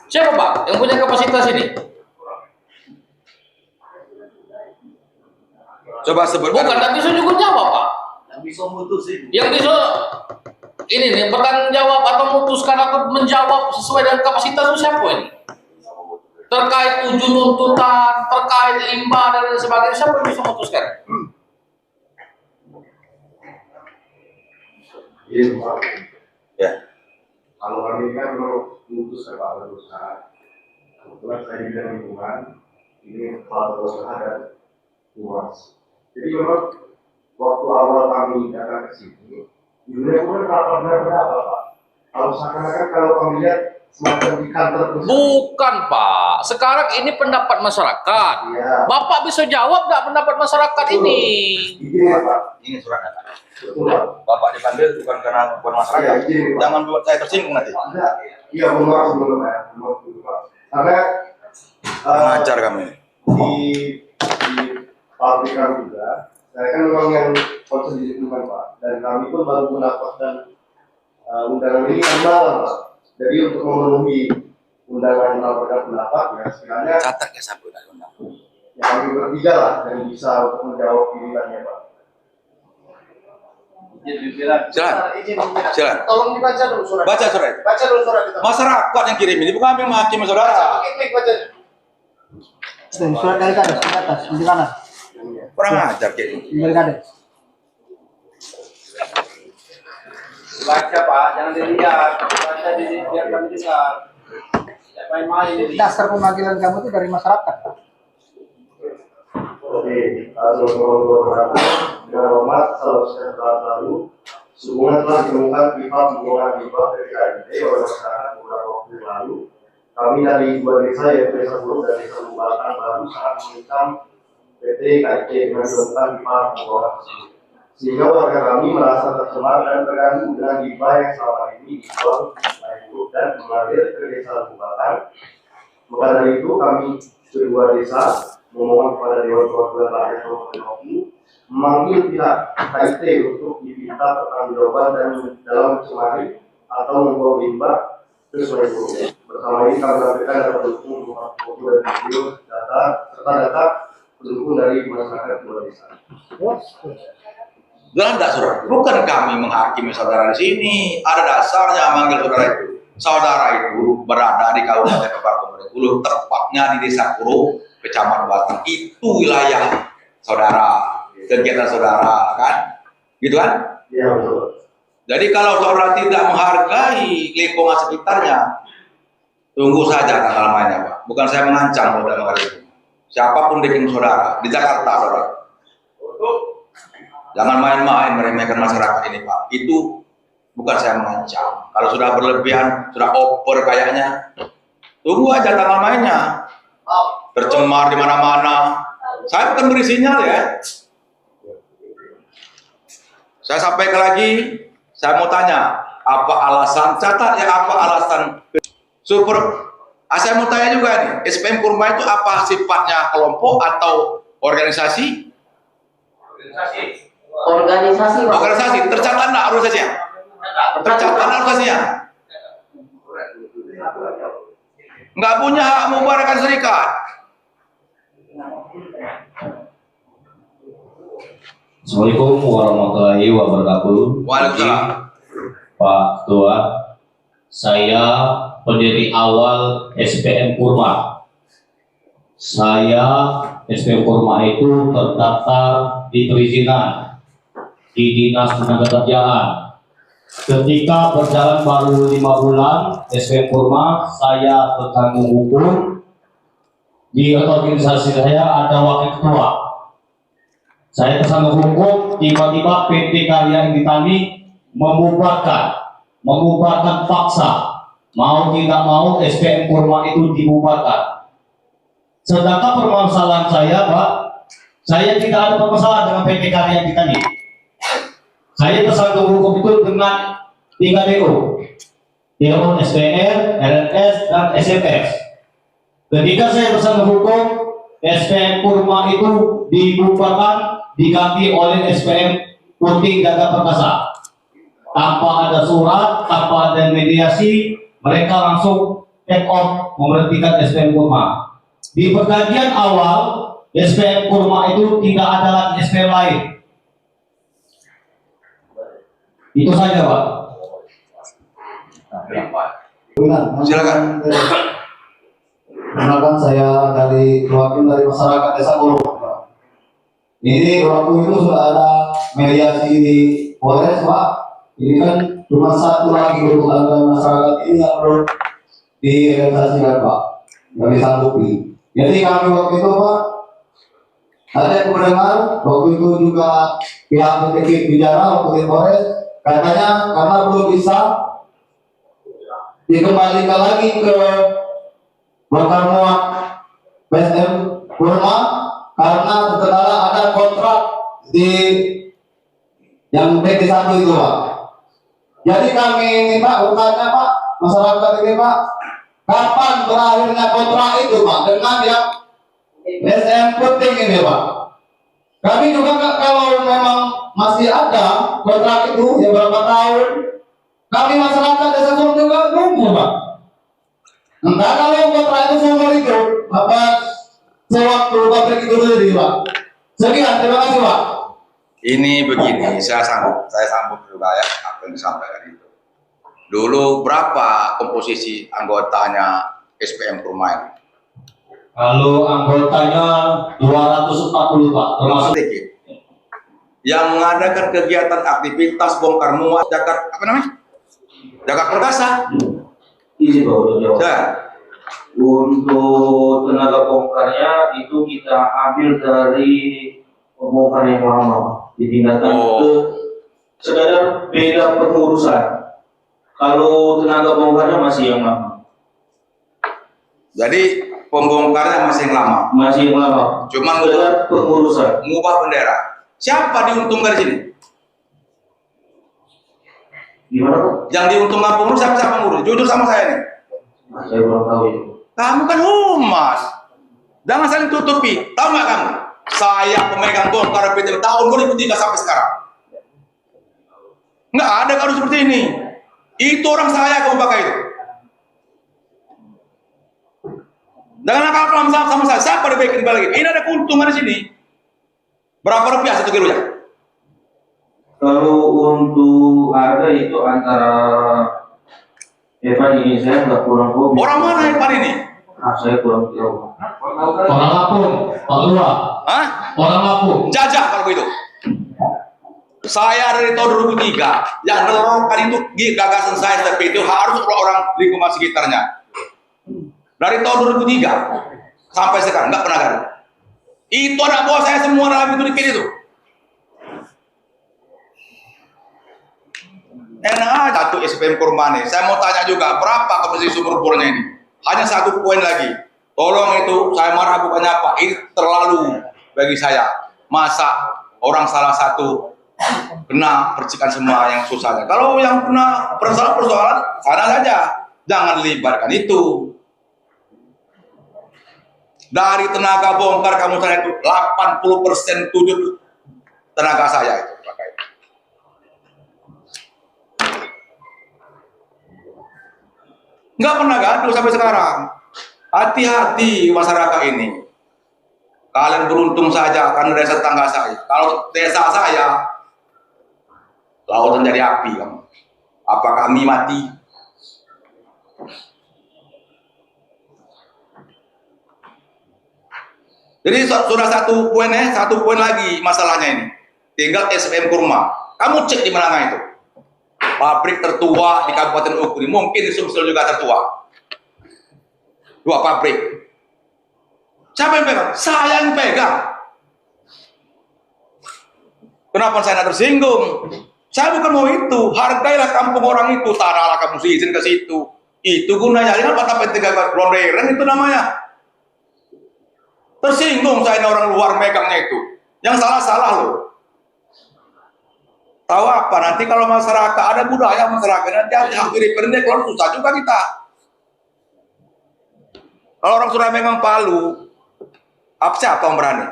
S4: Siapa Pak yang punya kapasitas ini?
S1: Coba sebutkan.
S4: Bukan, tak bisa juga jawab Pak.
S2: Yang bisa mutusin.
S4: Yang bisa ini nih bertanggung jawab atau memutuskan atau menjawab sesuai dengan kapasitas itu siapa ini? Terkait tujuh tuntutan, terkait limbah dan lain sebagainya, siapa yang bisa memutuskan?
S2: Iya, Pak.
S1: Ya.
S2: Kalau kami kan memutus kepala usaha, kebetulan saya di bidang lingkungan, ini kepala usaha dan humas. Jadi memang waktu awal kami datang ke sini, di dunia pun benar-benar Pak. Kalau seakan-akan kalau kami lihat semacam di kantor pusat.
S4: Bukan Pak, sekarang ini pendapat masyarakat.
S2: Iya.
S4: Bapak bisa jawab nggak pendapat masyarakat ini?
S2: Iya, Pak.
S1: Ini surat data.
S2: Betul, Pak.
S1: Bapak dipanggil bukan karena bukan masyarakat.
S2: Iya, izin, Pak.
S1: Jangan buat saya tersinggung nanti.
S2: Enggak. Iya, benar sebelum ya. Pak. Karena
S1: Mengajar kami.
S2: di pabrikan juga, saya kan memang yang konsen di lingkungan Pak, dan kami pun baru mendapatkan undangan ini kan malam Pak. Jadi untuk memenuhi undangan melaporkan pendapat, ya sekiranya
S1: Catat ya sampai undang.
S2: ya kami bertiga lah yang bisa untuk menjawab pilihannya Pak.
S1: Silakan.
S2: Tolong dibaca dulu surat.
S1: Baca surat.
S2: Baca dulu surat itu.
S1: Masyarakat yang kirim ini bukan kami menghakimi saudara.
S2: Baca.
S5: Surat dari kades di atas, di kanan.
S1: Kurang ajar kayak ini.
S5: Dari kades.
S9: Baca Pak, jangan dilihat. Baca biar kami dengar. Main-main ini.
S5: Dasar pemanggilan kamu itu dari masyarakat.
S2: Oke, dengan hormat, salam sejahtera selalu. Sehubungan telah ditemukan pipa pembuangan limbah dari KIT oleh masyarakat beberapa waktu yang lalu. Kami dari dua desa yaitu Desa Buruk dan Desa Bubatan baru sangat mengecam PT KIT dengan menemukan pipa pembuangan tersebut. Sehingga warga kami merasa tercemar dan terganggu dengan limbah yang selama ini dibuang dan mengalir ke Desa Bubatan. Maka dari itu kami kedua desa memohon kepada Dewan Perwakilan Rakyat Kabupaten Oki memanggil pihak KIT untuk diminta pertanggungjawaban dan dalam mencemari atau membuang limbah ke Sungai Buruk. Bersama ini kami sampaikan data pendukung foto dan video data serta data pendukung dari masyarakat dua desa.
S1: Dalam tak surat. Bukan kami menghakimi saudara di sini. Ada dasarnya manggil saudara itu. Saudara itu berada di Kabupaten Kabupaten Bengkulu, tepatnya di Desa Kurung, Kecamatan Batang. Itu wilayah saudara, kegiatan saudara, kan? Gitu kan?
S2: Iya betul.
S1: Jadi kalau saudara tidak menghargai lingkungan sekitarnya, tunggu saja tanggal mainnya, Pak. Bukan saya mengancam saudara menghargai. Siapapun diking saudara di Jakarta, saudara. Jangan main-main meremehkan masyarakat ini, Pak. Itu bukan saya mengancam. Kalau sudah berlebihan, sudah over kayaknya, tunggu aja tanggal mainnya. Tercemar di mana-mana. Saya bukan beri sinyal ya. Saya sampaikan lagi, saya mau tanya, apa alasan, catat ya apa alasan saya mau tanya juga nih, SPM Kurma itu apa sifatnya kelompok atau organisasi?
S8: Organisasi Pak.
S1: Organisasi, tercatat nggak organisasinya? Tercatat nggak organisasinya? Nggak punya hak membubarkan serikat.
S10: Assalamualaikum warahmatullahi wabarakatuh.
S1: Waalaikumsalam.
S10: Pak Ketua, saya pendiri awal SPM Kurma. Saya SPM Kurma itu terdaftar di perizinan di Dinas Tenagakerjaan. Ketika berjalan baru 5 bulan SPM Kurma, saya tertanggung hukum di organisasi saya ada wakil ketua. Saya tersangka hukum, tiba-tiba PT Karya Inditani membubarkan paksa, mau tidak mau SPM Kurma itu dibubarkan. Sedangkan permasalahan saya, Pak, saya tidak ada permasalahan dengan PT Karya Inditani. Saya tersangka hukum itu dengan 3 DO, DO SPR, RNS, dan SMS. Ketika saya tersangka hukum, SPM Kurma itu dibubarkan, diganti oleh SPM Putih Gagah Perkasa. Tanpa ada surat, tanpa ada mediasi, mereka langsung take off memberhentikan SPM Kurma. Di perjanjian awal, SPM Kurma itu tidak ada lagi SPM lain. Itu saja, Pak.
S1: Silakan.
S2: Perkenalkan, saya dari wakil dari masyarakat Desa Buruk. Ini waktu itu sudah ada mediasi di Polres, Pak. Ini kan cuma satu lagi untuk anda masyarakat ini yang perlu direalisasikan, Pak. Yang disanggupi. Jadi kami waktu itu, Pak, ada yang mendengar waktu itu juga pihak PT bicara waktu di Polres, katanya karena belum bisa dikembalikan lagi ke bakar muat PSM Kurma karena terkendala ada kontrak di yang PT 1 itu, Pak. Jadi kami minta bertanya, Pak, masyarakat ini, Pak, kapan berakhirnya kontrak itu, Pak, dengan yang SM Puting ini, Pak. Kami juga kalau memang masih ada kontrak itu ya berapa tahun, kami masyarakat Desa Buruk juga nunggu, Pak. Entah kalau kontrak itu seumur itu, apa sewaktu pabrik itu sendiri, Pak. Sekian, terima kasih, Pak.
S1: Ini begini, saya sambut juga ya apa yang disampaikan itu. Dulu berapa komposisi anggotanya SPM Kurma ini?
S10: Kalau anggotanya 240, Pak, termasuk
S1: sedikit. Yang mengadakan kegiatan aktivitas bongkar muat Jakarta apa namanya? Jakarta Perkasa.
S3: Izin Pak, udah jawab.
S1: Ya.
S3: Untuk tenaga bongkarnya itu kita ambil dari pembongkar yang lama, dipindahkan ke sekadar beda pengurusan. Kalau tenaga bongkarnya masih yang lama.
S1: Jadi pembongkarnya masih yang lama.
S3: Masih yang lama.
S1: Cuma
S3: sekadar pengurusan.
S1: mengubah bendera. Siapa diuntungkan di sini?
S3: Gimana, Pak?
S1: Yang diuntungkan pengurus siapa pengurus? Jujur sama saya nih.
S3: Nah, saya belum tahu itu.
S1: Kamu kan humas. Jangan saling tutupi. Tahu nggak kamu? Saya pemegang bongkar PT tahun 2003 sampai sekarang. Nggak ada kado seperti ini. Itu orang saya kamu pakai itu. Jangan nakal sama saya. Siapa dibikin balik? Ini ada keuntungan di sini. Berapa rupiah 1 kilonya?
S3: Kalau untuk harga itu antara Evan ini saya nggak kurang tahu.
S1: Orang mana Evan ini?
S3: Nah, saya kurang tahu.
S10: orang Lampung, Pak Lurah.
S1: Hah?
S10: Orang Lampung.
S1: Jajah kalau begitu. Saya dari tahun 2003 yang dorongkan itu gagasan saya tapi itu harus orang lingkungan sekitarnya. Dari tahun 2003 sampai sekarang nggak pernah gaduh. Itu anak buah saya semua dalam itu dikit itu. Enak aja tuh SPM Kurma nih. Saya mau tanya juga berapa komposisi sumur bornya ini? Hanya 1 poin lagi. Tolong itu saya marah bukannya apa? Ini terlalu bagi saya. Masa orang salah satu kena percikan semua yang susahnya. Kalau yang kena persoalan sana saja. Jangan libatkan itu. Dari tenaga bongkar kamu sana itu 80% tujuh tenaga saya itu pakai. Nggak pernah gaduh sampai sekarang. Hati-hati masyarakat ini. Kalian beruntung saja karena desa tetangga saya. Kalau desa saya, lautan jadi api kamu. Apa kami mati? Jadi sudah 1 poin lagi masalahnya ini. Tinggal SPM Kurma. Kamu cek di mana itu? Pabrik tertua di Kabupaten Ukuri, mungkin di Sumsel juga tertua. 2 pabrik. Siapa yang pegang? Saya yang pegang. Kenapa saya tidak tersinggung? Saya bukan mau itu. Hargailah kampung orang itu, tanahlah kamu izin ke situ. Itu gunanya. Ini apa tapi tiga ronderan itu namanya. Tersinggung saya ini orang luar megangnya itu. Yang salah loh. Tahu apa? Nanti kalau masyarakat ada budaya masyarakat nanti hampir pendek kalau susah juga kita. Kalau orang sudah memang Palu, siapa yang berani?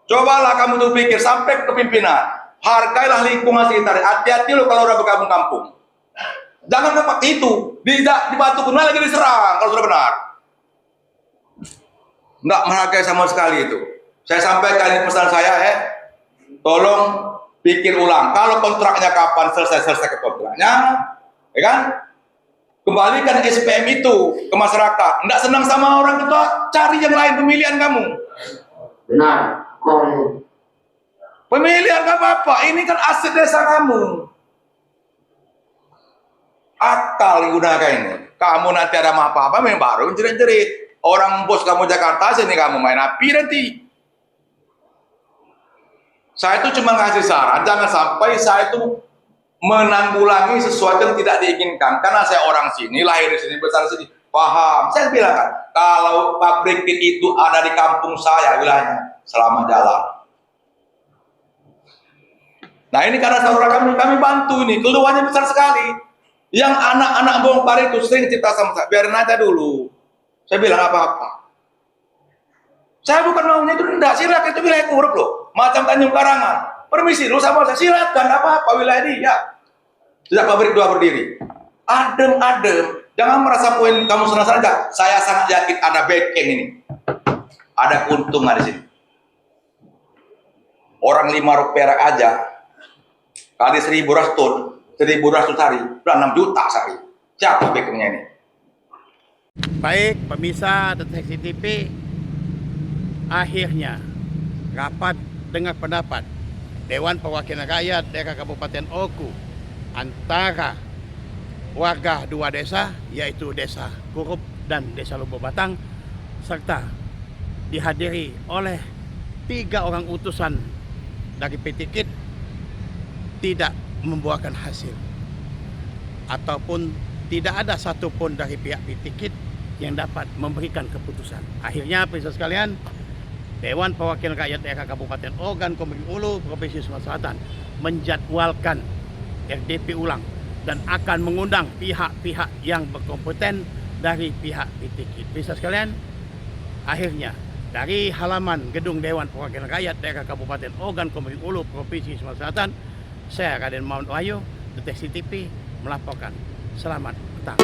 S1: Cobalah kamu tuh pikir sampai ke pimpinan, hargailah lingkungan sekitar. Hati-hati lo kalau udah bergabung kampung. Jangan seperti itu. Di Batu Kunai lagi diserang kalau sudah benar. Nggak menghargai sama sekali itu. Saya sampaikan ini pesan saya, tolong pikir ulang. Kalau kontraknya kapan selesai ke kontraknya, ya kan? Kembalikan SPM itu ke masyarakat. Nggak senang sama orang tua, cari yang lain pemilihan kamu.
S8: Benar.
S1: Pemilihan gak apa-apa, ini kan aset desa kamu. Akal gunakan ini. Kamu nanti ada apa-apa, memang baru jerit-jerit. Orang bos kamu Jakarta, sini kamu main api nanti. Saya itu cuma ngasih saran, jangan sampai saya itu menanggulangi sesuatu yang tidak diinginkan. Karena saya orang sini, lahir di sini, besar di sini. Paham, saya bilang kan, kalau pabrik itu ada di kampung saya, wilayahnya, selamat jalan. Nah ini karena saudara kami bantu ini, keluhannya besar sekali. Yang anak-anak bongkar itu sering cerita sama saya, biarin aja dulu. Saya bilang apa-apa. Saya bukan maunya itu rendah, silakan itu wilayah Kurup loh. Macam Tanjung Karangan, permisi lu sama saya, silakan apa-apa wilayah dia. Sejak pabrik 2 berdiri. Adem-adem. Jangan merasa poin kamu senang saja. Saya sangat yakin ada backing ini. Ada keuntungan di sini. Orang 5 rupiah aja kali 1.000 raston, 1.000 raston sehari, udah 6 juta sehari. Siapa backingnya ini?
S11: Baik pemirsa Deteksi TV, akhirnya rapat dengar pendapat Dewan Perwakilan Rakyat Daerah Kabupaten Oku antara warga 2 desa, yaitu Desa Kurup dan Desa Lubuk Batang, serta dihadiri oleh 3 orang utusan dari PT KIT, tidak membuahkan hasil. Ataupun tidak ada satupun dari pihak PT KIT yang dapat memberikan keputusan. Akhirnya, pemirsa sekalian, Dewan Perwakilan Rakyat Daerah Kabupaten Ogan Komering Ulu, Provinsi Sumatera Selatan, menjadwalkan RDP ulang dan akan mengundang pihak-pihak yang berkompeten dari pihak PT KIT. Bisa sekalian, akhirnya dari halaman gedung Dewan Perwakilan Rakyat Daerah Kabupaten Ogan Komering Ulu, Provinsi Sumatera Selatan, saya Raden Muhammad Wahyu, Deteksi TV melaporkan. Selamat petang.